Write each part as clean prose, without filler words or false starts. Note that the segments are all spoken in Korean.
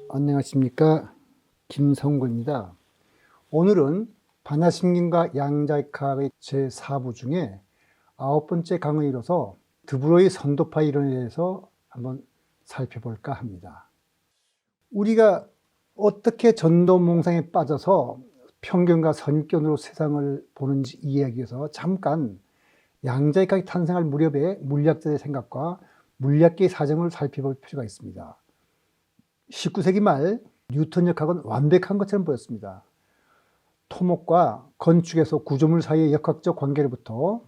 안녕하십니까, 김성구입니다. 오늘은 반야심경과 양자역학의 제4부 중에 9번째 강의로서 드브로이 선도파 이론에 대해서 한번 살펴볼까 합니다. 우리가 어떻게 전도몽상에 빠져서 편견과 선입견으로 세상을 보는지 이해하기 위해서 잠깐 양자역학이 탄생할 무렵의 물리학자의 생각과 물리학계의 사정을 살펴볼 필요가 있습니다. 19세기 말 뉴턴 역학은 완벽한 것처럼 보였습니다. 토목과 건축에서 구조물 사이의 역학적 관계로부터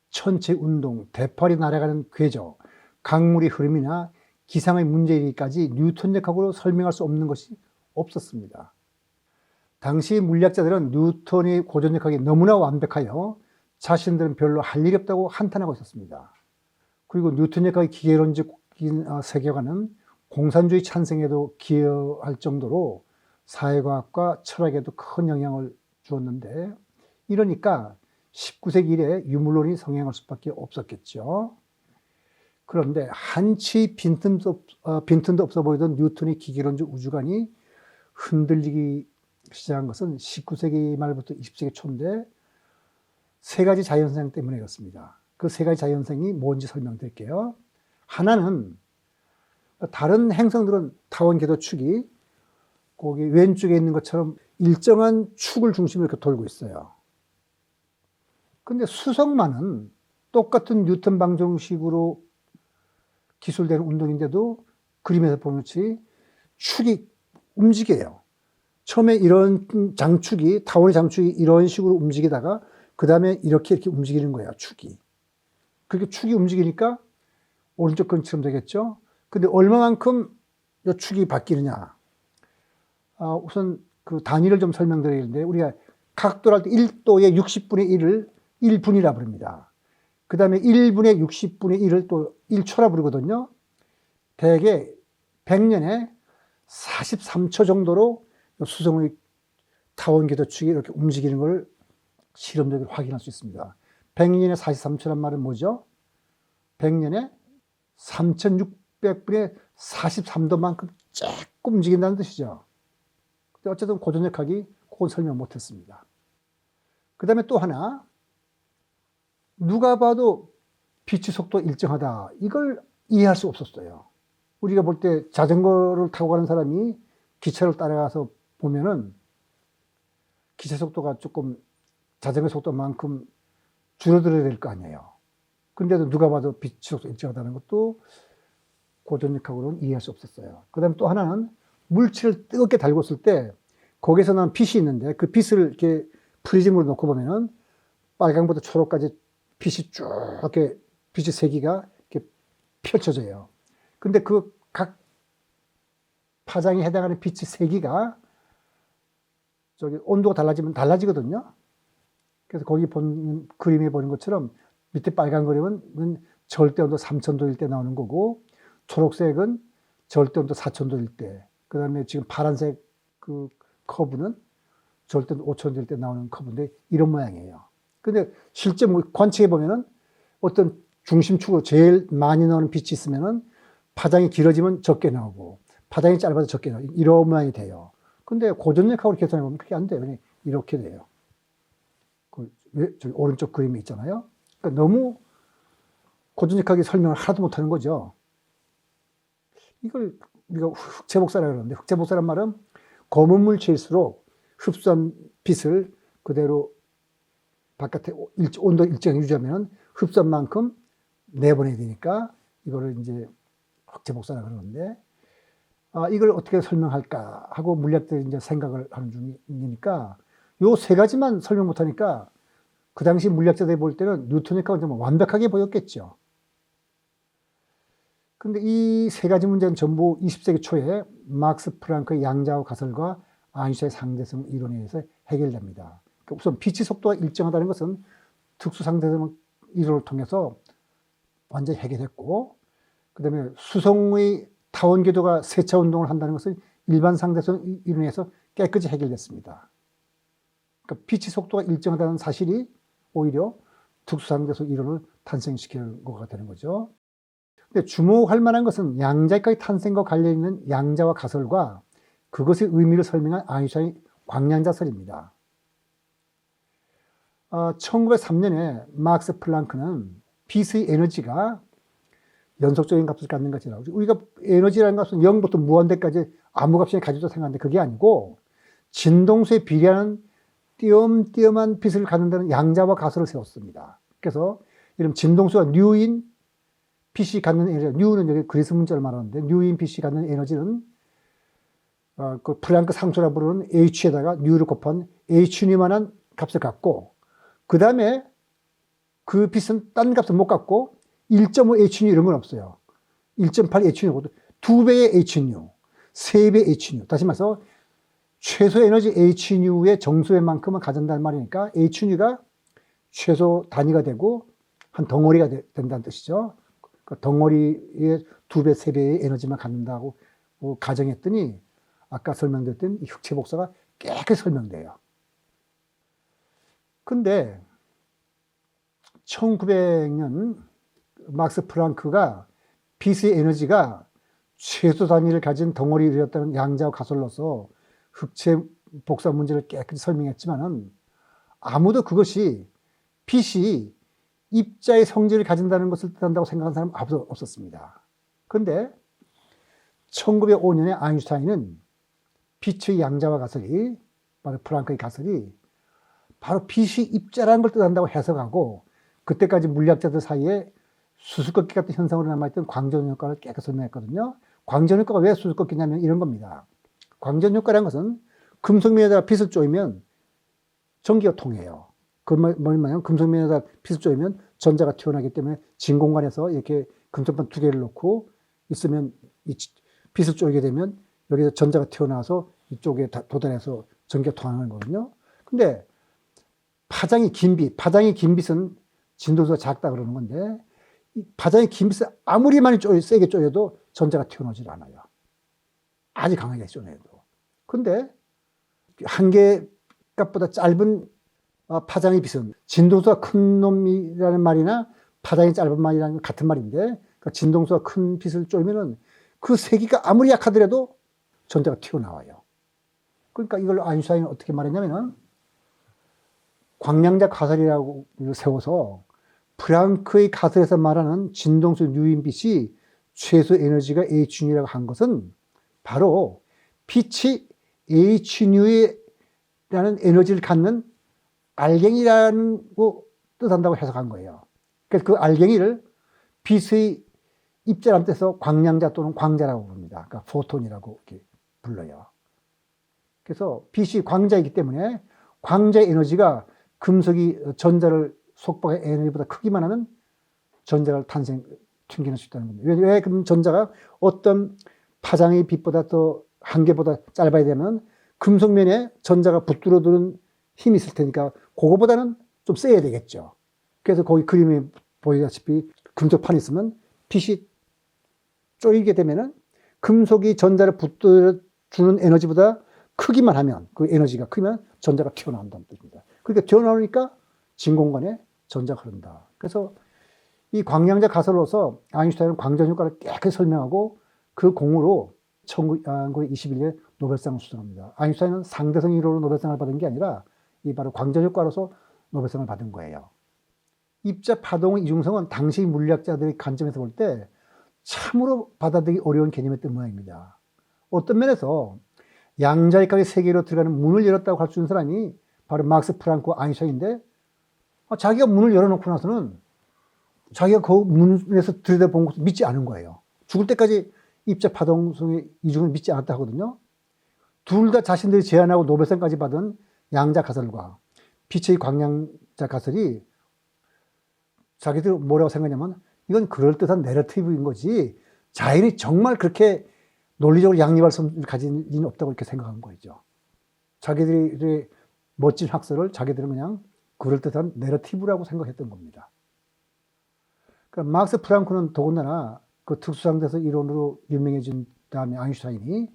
천체 운동, 대팔이 날아가는 궤적, 강물의 흐름이나 기상의 문제일까지 뉴턴 역학으로 설명할 수 없는 것이 없었습니다. 당시 물리학자들은 뉴턴의 고전 역학이 너무나 완벽하여 자신들은 별로 할 일이 없다고 한탄하고 있었습니다. 그리고 뉴턴 역학의 기계론적인 세계관은 공산주의 찬생에도 기여할 정도로 사회과학과 철학에도 큰 영향을 주었는데, 이러니까 19세기 이래 유물론이 성행할 수밖에 없었겠죠. 그런데 한치 빈틈도 없어 보이던 뉴턴의 기계론적 우주관이 흔들리기 시작한 것은 19세기 말부터 20세기 초인데, 세 가지 자연생 때문에 그렇습니다. 그 세 가지 자연생이 뭔지 설명드릴게요. 하나는, 다른 행성들은 타원 궤도 축이 거기 왼쪽에 있는 것처럼 일정한 축을 중심으로 이렇게 돌고 있어요. 근데 수성만은 똑같은 뉴턴 방정식으로 기술되는 운동인데도 그림에서 보면 축이 움직여요. 처음에 이런 장축이, 타원의 장축이 이런 식으로 움직이다가 그 다음에 이렇게 움직이는 거예요, 축이. 그렇게 축이 움직이니까 오른쪽 근처럼 되겠죠. 근데 얼마만큼 이 축이 바뀌느냐. 우선 그 단위를 좀 설명드리는데, 우리가 각도를 할 때 1도의 60분의 1을 1분이라 부릅니다. 그 다음에 1분의 60분의 1을 또 1초라 부르거든요. 대개 100년에 43초 정도로 수성의 타원 궤도 축이 이렇게 움직이는 걸 실험적으로 확인할 수 있습니다. 100년에 43초란 말은 뭐죠? 100년에 3600분의 43도만큼 조금 움직인다는 뜻이죠. 근데 어쨌든 고전 역학이 그건 설명 못했습니다. 그 다음에 또 하나, 누가 봐도 빛의 속도 일정하다, 이걸 이해할 수 없었어요. 우리가 볼 때 자전거를 타고 가는 사람이 기차를 따라가서 보면은 기차 속도가 조금 자전거 속도만큼 줄어들어야 될 거 아니에요. 근데도 누가 봐도 빛의 속도 일정하다는 것도 고전 역학으로는 이해할 수 없었어요. 그 다음에 또 하나는, 물질을 뜨겁게 달궜을 때 거기서 나는 빛이 있는데, 그 빛을 이렇게 프리즘으로 놓고 보면은 빨강부터 초록까지 빛이 쭉 이렇게 빛의 세기가 이렇게 펼쳐져요. 근데 그 각 파장에 해당하는 빛의 세기가 저기 온도가 달라지면 달라지거든요. 그래서 거기 본 그림에 보는 것처럼 밑에 빨간 그림은 절대 온도 3000도일 때 나오는 거고, 초록색은 절대 온도 4000도일 때, 그 다음에 지금 파란색 그 커브는 절대 온도 5000도일 때 나오는 커브인데, 이런 모양이에요. 근데 실제 관측해 보면은 어떤 중심축으로 제일 많이 나오는 빛이 있으면은 파장이 길어지면 적게 나오고, 파장이 짧아서 적게 나오고, 이런 모양이 돼요. 근데 고전 역학으로 계산해 보면 그게 안 돼요. 그냥 이렇게 돼요. 저기 오른쪽 그림이 있잖아요. 그러니까 너무 고전 역학이 설명을 하나도 못하는 거죠. 이걸 우리가 흑체복사라고 그러는데, 흑체복사란 말은 검은 물체일수록 흡수한 빛을 그대로 바깥에 온도 일정 유지하면 흡수한 만큼 내보내야 되니까 이거를 이제 흑체복사라고 그러는데, 이걸 어떻게 설명할까 하고 물리학들이 이제 생각을 하는 중이니까, 요 세 가지만 설명 못하니까 그 당시 물리학자들이 볼 때는 뉴턴 역학은 정말 완벽하게 보였겠죠. 근데 이 세 가지 문제는 전부 20세기 초에 막스 플랑크의 양자호 가설과 아인슈타인의 상대성 이론에 의해서 해결됩니다. 우선 빛의 속도가 일정하다는 것은 특수 상대성 이론을 통해서 완전히 해결했고, 그 다음에 수성의 타원 궤도가 세차 운동을 한다는 것은 일반 상대성 이론에서 깨끗이 해결됐습니다. 그러니까 빛의 속도가 일정하다는 사실이 오히려 특수 상대성 이론을 탄생시키는 거가 되는 거죠. 근데 주목할 만한 것은 양자역학의 탄생과 관련 있는 양자와 가설과 그것의 의미를 설명한 아인슈타인의 광량자설입니다. 1903년에 막스 플랑크는 빛의 에너지가 연속적인 값을 갖는 것이라고. 우리가 에너지라는 것은 0부터 무한대까지 아무 값이 가져도 생각하는데 그게 아니고 진동수에 비례하는 띄엄띄엄한 빛을 갖는다는 양자와 가설을 세웠습니다. 그래서 이런 진동수가 뉴인 빛이 갖는 에너지, 뉴는 여기 그리스 문자를 말하는데 뉴인 빛이 갖는 에너지는 그 플랑크 상수라 부르는 h에다가 뉴를 곱한 h뉴만한 값을 갖고 그 다음에 그 빛은 딴 값을 못 갖고 1.5 h뉴 이런 건 없어요. 1.8 h뉴고 2배의 h뉴, 3배의 h뉴. 다시 말해서 최소 에너지 h뉴의 정수의 만큼은 가진다는 말이니까 h뉴가 최소 단위가 되고 한 덩어리가 된다는 뜻이죠. 그 덩어리의 2배, 3배의 에너지만 갖는다고 가정했더니 아까 설명드렸던 이 흑체 복사가 깨끗이 설명돼요. 근데 1900년 막스 플랑크가 빛의 에너지가 최소 단위를 가진 덩어리를 이뤘다는 양자와 가설로서 흑체 복사 문제를 깨끗이 설명했지만은 아무도 그것이 빛이 입자의 성질을 가진다는 것을 뜻한다고 생각한 사람은 아무도 없었습니다. 그런데 1905년에 아인슈타인은 빛의 양자와 가설이 바로 플랑크의 가설이 바로 빛이 입자라는 걸 뜻한다고 해석하고 그때까지 물리학자들 사이에 수수께끼 같은 현상으로 남아있던 광전효과를 깨끗이 설명했거든요. 광전효과가 왜 수수께끼냐면 이런 겁니다. 광전효과라는 것은 금속면에다가 빛을 쪼이면 전기가 통해요. 그 뭐냐면 금속면에다가 빛을 쪼이면 전자가 튀어나오기 때문에 진 공간에서 이렇게 금속판 두 개를 놓고 있으면 이 빛을 쪼이게 되면 여기서 전자가 튀어나와서 이쪽에 도달해서 전기가 통하는 거거든요. 근데 파장이 긴 빛은 진도수가 작다 그러는 건데 이 파장이 긴 빛을 아무리 많이 세게 쪼여도 전자가 튀어나오질 않아요. 아주 강하게 쪼여도. 근데 한계값보다 짧은 파장의 빛은 진동수가 큰 놈이라는 말이나 파장이 짧은 말이라는 같은 말인데 그러니까 진동수가 큰 빛을 쪼이면은 그 세기가 아무리 약하더라도 전자가 튀어나와요. 그러니까 이걸 아인슈타인은 어떻게 말했냐면은 광량자 가설이라고 세워서 플랑크의 가설에서 말하는 진동수 뉴인빛이 최소 에너지가 h뉴라고 한 것은 바로 빛이 h뉴라는 에너지를 갖는 알갱이라는 거 뜻한다고 해석한 거예요. 그래서 그 알갱이를 빛의 입자라는 뜻에서 광량자 또는 광자라고 부릅니다. 그러니까 포톤이라고 이렇게 불러요. 그래서 빛이 광자이기 때문에 광자의 에너지가 금속이 전자를 속박의 에너지보다 크기만 하면 전자를 튕겨낼 수 있다는 겁니다. 왜 그럼 전자가 어떤 파장의 빛보다 더 한계보다 짧아야 되면 금속면에 전자가 붙들어 두는 힘이 있을 테니까 그거보다는 좀 세야 되겠죠. 그래서 거기 그림에 보이다시피 금속판이 있으면 빛이 쪼이게 되면은 금속이 전자를 붙들어 주는 에너지보다 크기만 하면 그 에너지가 크면 전자가 튀어나온다는 뜻입니다. 그러니까 튀어나오니까 진 공간에 전자가 흐른다. 그래서 이 광량자 가설로서 아인슈타인은 광전효과를 깨끗이 설명하고 그 공으로 1921년에 노벨상을 수상합니다. 아인슈타인은 상대성 이론으로 노벨상을 받은 게 아니라 이 바로 광전효과로서 노벨상을 받은 거예요. 입자 파동의 이중성은 당시 물리학자들의 관점에서 볼 때 참으로 받아들이기 어려운 개념이었던 모양입니다. 어떤 면에서 양자역학의 세계로 들어가는 문을 열었다고 할 수 있는 사람이 바로 막스 플랑크와 아인슈타인인데 자기가 문을 열어놓고 나서는 자기가 그 문에서 들여다본 것을 믿지 않은 거예요. 죽을 때까지 입자 파동성의 이중을 믿지 않았다 하거든요. 둘 다 자신들이 제안하고 노벨상까지 받은 양자 가설과 빛의 광량자 가설이 자기들 뭐라고 생각하냐면 이건 그럴듯한 내러티브인 거지 자연이 정말 그렇게 논리적으로 양립할 수 가진 리는 없다고 이렇게 생각한 거죠. 자기들의 멋진 학설을 자기들은 그냥 그럴듯한 내러티브라고 생각했던 겁니다. 그러니까 막스 플랑크는 더군다나 그 특수상대성 이론으로 유명해진 다음에 아인슈타인이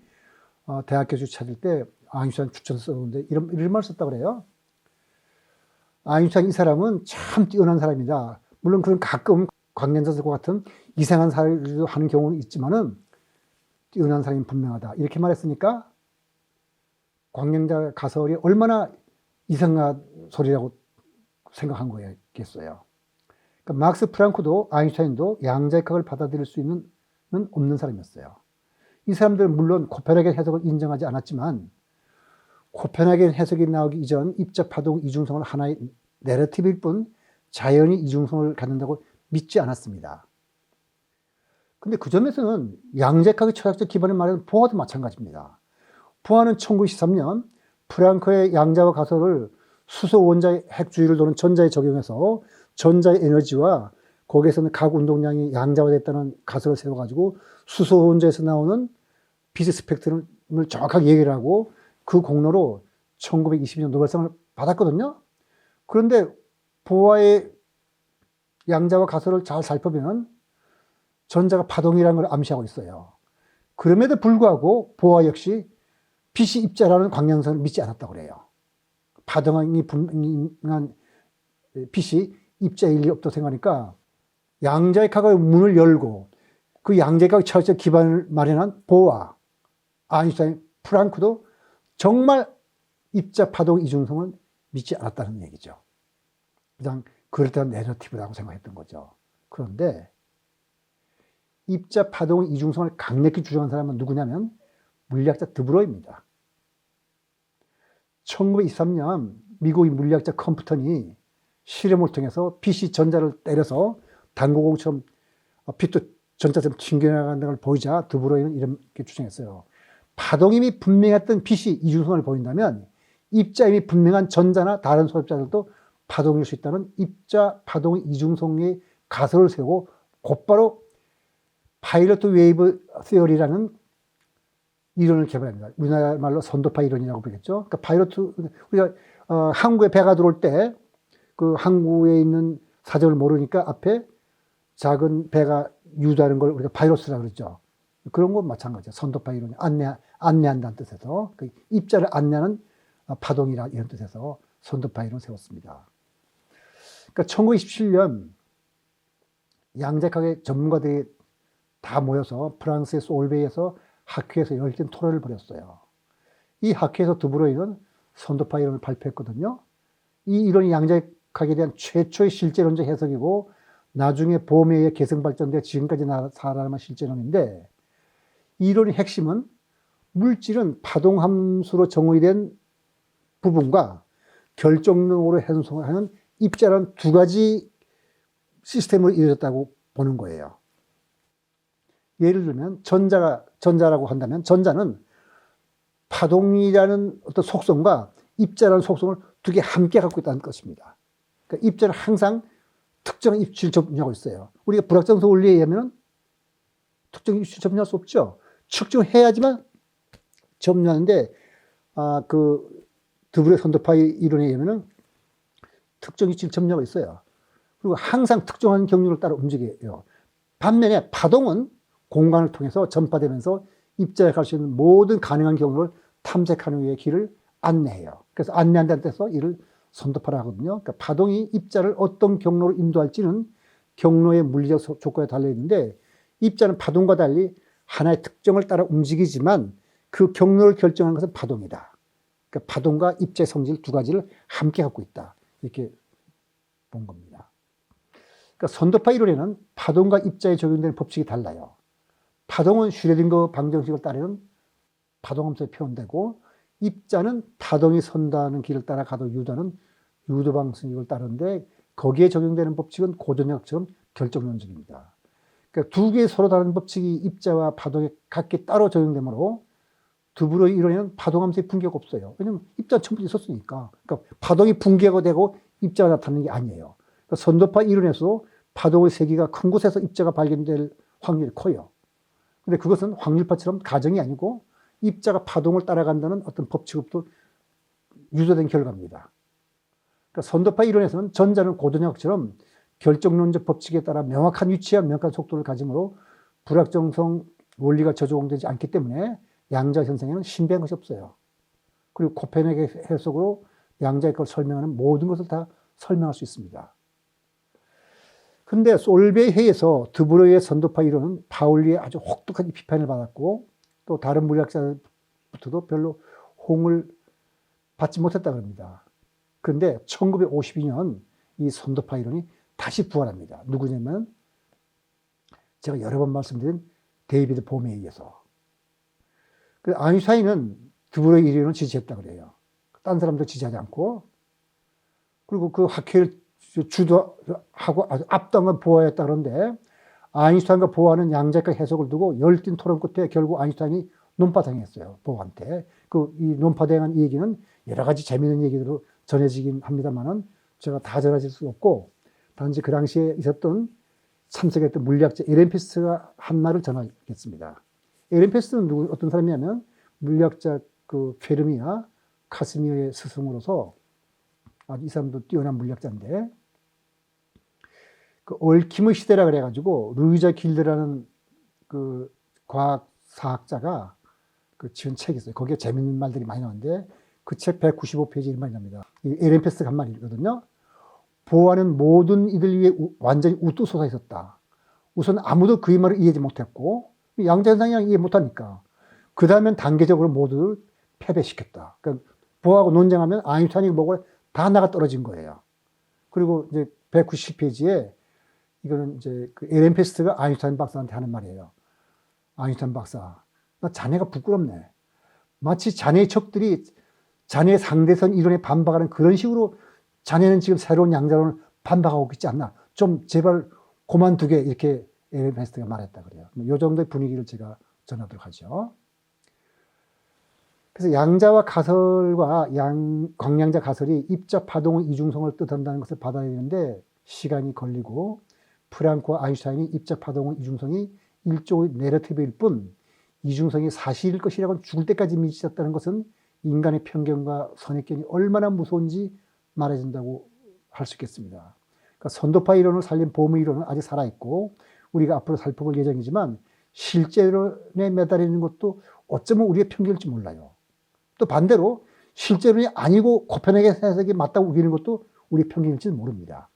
대학 교수 찾을 때 아인슈타인 추천서 썼는데 이런 말을 썼다고 그래요. 아인슈타인 이 사람은 참 뛰어난 사람이다. 물론 그런 가끔 광년자들과 같은 이상한 사례를 하는 경우는 있지만은 은한 사람이 분명하다. 이렇게 말했으니까 광년자 가설이 얼마나 이상한 소리라고 생각한 거겠어요. 그러니까 막스 프랑크도 아인슈타인도 양자역학을 받아들일 수 있는 없는 사람이었어요. 이 사람들은 물론 코페르겐 해석을 인정하지 않았지만 코페르겐 해석이 나오기 이전 입자 파동 이중성을 하나의 내러티브일 뿐 자연히 이중성을 갖는다고 믿지 않았습니다. 근데 그 점에서는 양자역학의 철학적 기반을 말하는 보아도 마찬가지입니다. 보아는 1923년 프랑크의 양자와 가설을 수소 원자의 핵주의를 도는 전자에 적용해서 전자의 에너지와 거기에서는 각 운동량이 양자화됐다는 가설을 세워가지고 수소 원자에서 나오는 빛의 스펙트럼을 정확하게 얘기를 하고 그 공로로 1920년 노벨상을 받았거든요. 그런데 보아의 양자와 가설을 잘 살펴보면 전자가 파동이라는 걸 암시하고 있어요. 그럼에도 불구하고 보아 역시 빛이 입자라는 광량성을 믿지 않았다고 그래요. 파동이 분명한 빛이 입자일 리 없다고 생각하니까 양자역학의 문을 열고 그 양자역학의 철학적 기반을 마련한 보아, 아인슈타인, 프랑크도 정말 입자 파동 이중성을 믿지 않았다는 얘기죠. 그냥 그럴듯한 내러티브라고 생각했던 거죠. 그런데 입자 파동 이중성을 강력히 주장한 사람은 누구냐면 물리학자 드브로이입니다. 1923년 미국의 물리학자 컴프턴이 실험을 통해서 빛이 전자를 때려서 당구공처럼 빛도 전자처럼 튕겨나가는 걸 보이자 드브로이는 이렇게 주장했어요. 파동임이 분명했던 빛이 이중성을 보인다면 입자임이 분명한 전자나 다른 소입자들도 파동일 수 있다는 입자 파동 이중성의 가설을 세우고 곧바로 파일럿 웨이브 시어리라는 이론을 개발합니다. 우리나라 말로 선도파 이론이라고 부르겠죠. 그러니까 파일럿, 우리가 항구에 배가 들어올 때 그 항구에 있는 사정을 모르니까 앞에 작은 배가 유도하는 걸 우리가 파일럿이라고 그러죠. 그런 건 마찬가지죠. 선도파 이론이 안내한다는 뜻에서 그 입자를 안내하는 파동이라 이런 뜻에서 선도파 이론을 세웠습니다. 그러니까 1927년 양자역학의 전문가들이 다 모여서 프랑스의 솔베이에서 학회에서 열띤 토론을 벌였어요. 이 학회에서 드브로이는 선도파 이론을 발표했거든요. 이 이론이 양자역학에 대한 최초의 실제론적 해석이고 나중에 보험에 의해 개성 발전돼 지금까지 살아남은 실제론인데 이 이론의 핵심은 물질은 파동함수로 정의된 부분과 결정론으로 해석하는 입자라는 두 가지 시스템으로 이루어졌다고 보는 거예요. 예를 들면 전자라고 한다면 전자는 파동이라는 어떤 속성과 입자라는 속성을 두 개 함께 갖고 있다는 것입니다. 그러니까 입자는 항상 특정한 입질을 접근하고 있어요. 우리가 불확정성 원리에 의하면 특정 입질을 접근할 수 없죠. 측정해야지만 접근하는데 그 드브로이 선도파 이론에 의하면 특정 입질을 접근하고 있어요. 그리고 항상 특정한 경로를 따라 움직여요. 반면에 파동은 공간을 통해서 전파되면서 입자에 갈 수 있는 모든 가능한 경로를 탐색하는 위해 길을 안내해요. 그래서 안내한다는 뜻에서 이를 선도파라 하거든요. 그러니까 파동이 입자를 어떤 경로로 인도할지는 경로의 물리적 조건에 달려 있는데 입자는 파동과 달리 하나의 특정을 따라 움직이지만 그 경로를 결정하는 것은 파동이다. 그러니까 파동과 입자의 성질 두 가지를 함께 갖고 있다. 이렇게 본 겁니다. 그러니까 선도파 이론에는 파동과 입자에 적용되는 법칙이 달라요. 파동은 슈레딩거 방정식을 따르는 파동함수에 표현되고 입자는 파동이 선다는 길을 따라 가도 유도하는 유도 방정식을 따르는데 거기에 적용되는 법칙은 고전역학처럼 결정론적입니다. 그러니까 두 개의 서로 다른 법칙이 입자와 파동에 각기 따로 적용되므로 드브로이 이론에는 파동함수의 붕괴가 없어요. 왜냐하면 입자는 처음부터 있었으니까. 그러니까 파동이 붕괴가 되고 입자가 나타나는 게 아니에요. 그러니까 선도파 이론에서 파동의 세기가 큰 곳에서 입자가 발견될 확률이 커요. 근데 그것은 확률파처럼 가정이 아니고 입자가 파동을 따라간다는 어떤 법칙으로부터 유도된 결과입니다. 그러니까 선도파 이론에서는 전자는 고전역학처럼 결정론적 법칙에 따라 명확한 위치와 명확한 속도를 가지므로 불확정성 원리가 적용되지 않기 때문에 양자 현상에는 신비한 것이 없어요. 그리고 코페르겐의 해석으로 양자역학을 설명하는 모든 것을 다 설명할 수 있습니다. 근데 솔베이 회의에서 드브로이의 선도파 이론은 파울리의 아주 혹독한 비판을 받았고 또 다른 물리학자부터도 별로 호응을 받지 못했다 그럽니다. 그런데 1952년 이 선도파 이론이 다시 부활합니다. 누구냐면 제가 여러 번 말씀드린 데이비드 봄에 의해서. 아인슈타인은 드브로이 이론을 지지했다 그래요. 딴 사람도 지지하지 않고. 그리고 그 학회를 주도하고 아주 앞당한 보아였다 그러는데 아인슈타인과 보아는 양자역학 해석을 두고 열띤 토론 끝에 결국 아인슈타인이 논파당했어요. 보아한테. 이 논파당한 얘기는 여러 가지 재미있는 얘기로 전해지긴 합니다만은 제가 다 전해질 수 없고 단지 그 당시에 있었던 참석했던 물리학자 에렌피스가 한 말을 전하겠습니다. 에렌피스는 어떤 사람이냐면 물리학자 페르미와 카스미어의 스승으로서 아주 이 사람도 뛰어난 물리학자인데 얽힘의 시대라 그래가지고 루이자 길드라는 과학 사학자가 지은 책이 있어요. 거기에 재밌는 말들이 많이 나오는데 그 책 195페이지 이런 말이 납니다. 에렌피스가 한 말이거든요. 보아는 모든 이들 위해 완전히 우뚝 솟아 있었다. 우선 아무도 그의 말을 이해하지 못했고 양자현상이랑 이해 못하니까 그 다음엔 단계적으로 모두를 패배시켰다. 그러니까 보아하고 논쟁하면 아인슈타인이 뭐고 다 나가 떨어진 거예요. 그리고 이제 190페이지에 이거는 이제 에렌피스가 아인슈타인 박사한테 하는 말이에요. 아인슈타인 박사, 나 자네가 부끄럽네. 마치 자네의 적들이 자네의 상대선 이론에 반박하는 그런 식으로 자네는 지금 새로운 양자론을 반박하고 있지 않나. 좀 제발 그만두게 이렇게 에렌피스가 말했다 그래요. 이 정도의 분위기를 제가 전하도록 하죠. 그래서 양자와 가설과 광양자 가설이 입자 파동의 이중성을 뜻한다는 것을 받아들이는데 시간이 걸리고 프랑크와 아인슈타인이 입자 파동의 이중성이 일종의 내러티브일 뿐 이중성이 사실일 것이라고 죽을 때까지 믿으셨다는 것은 인간의 편견과 선입견이 얼마나 무서운지 말해준다고 할 수 있겠습니다. 그러니까 선도파 이론을 살린 보무 이론은 아직 살아있고 우리가 앞으로 살펴볼 예정이지만 실제론에 매달리는 것도 어쩌면 우리의 편견일지 몰라요. 또 반대로 실제론이 아니고 코페르니쿠스 해석이 맞다고 우기는 것도 우리의 편견일지 모릅니다.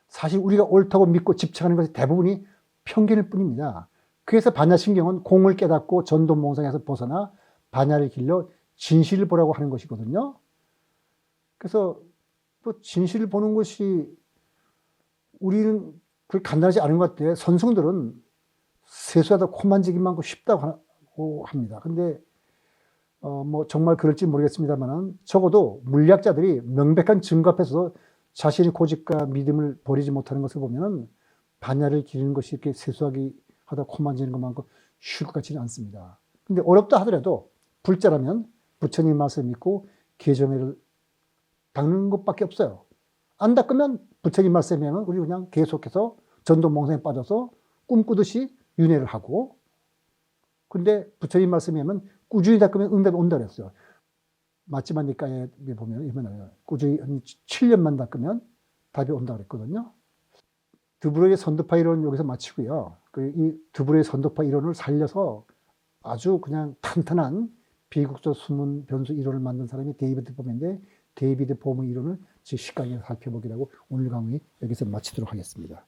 사실 우리가 옳다고 믿고 집착하는 것이 대부분이 편견일 뿐입니다. 그래서 반야신경은 공을 깨닫고 전도몽상에서 벗어나 반야를 길러 진실을 보라고 하는 것이거든요. 그래서 또 진실을 보는 것이 우리는 그렇게 간단하지 않은 것 같아요. 선승들은 세수하다 코 만지기 많고 쉽다고 합니다. 근데 뭐 정말 그럴지 모르겠습니다만 적어도 물리학자들이 명백한 증거 앞에서 자신의 고집과 믿음을 버리지 못하는 것을 보면 반야를 기르는 것이 이렇게 세수하기 하다 코 만지는 것만큼 쉬울 것 같지는 않습니다. 근데 어렵다 하더라도 불자라면 부처님 말씀을 믿고 개정회를 닦는 것밖에 없어요. 안 닦으면 부처님 말씀이면 우리 그냥 계속해서 전도몽상에 빠져서 꿈꾸듯이 윤회를 하고 근데 부처님 말씀이면 꾸준히 닦으면 응답이 온다 그랬어요. 마치마니까에 보면 꾸준히 한 7년만 닦으면 답이 온다 그랬거든요. 드브로이의 선도파 이론 여기서 마치고요. 이 드브로이의 선도파 이론을 살려서 아주 그냥 탄탄한 비국적 수문 변수 이론을 만든 사람이 데이비드 봄인데 데이비드 봄의 이론을 제 시간에 살펴보기로 하고 오늘 강의 여기서 마치도록 하겠습니다.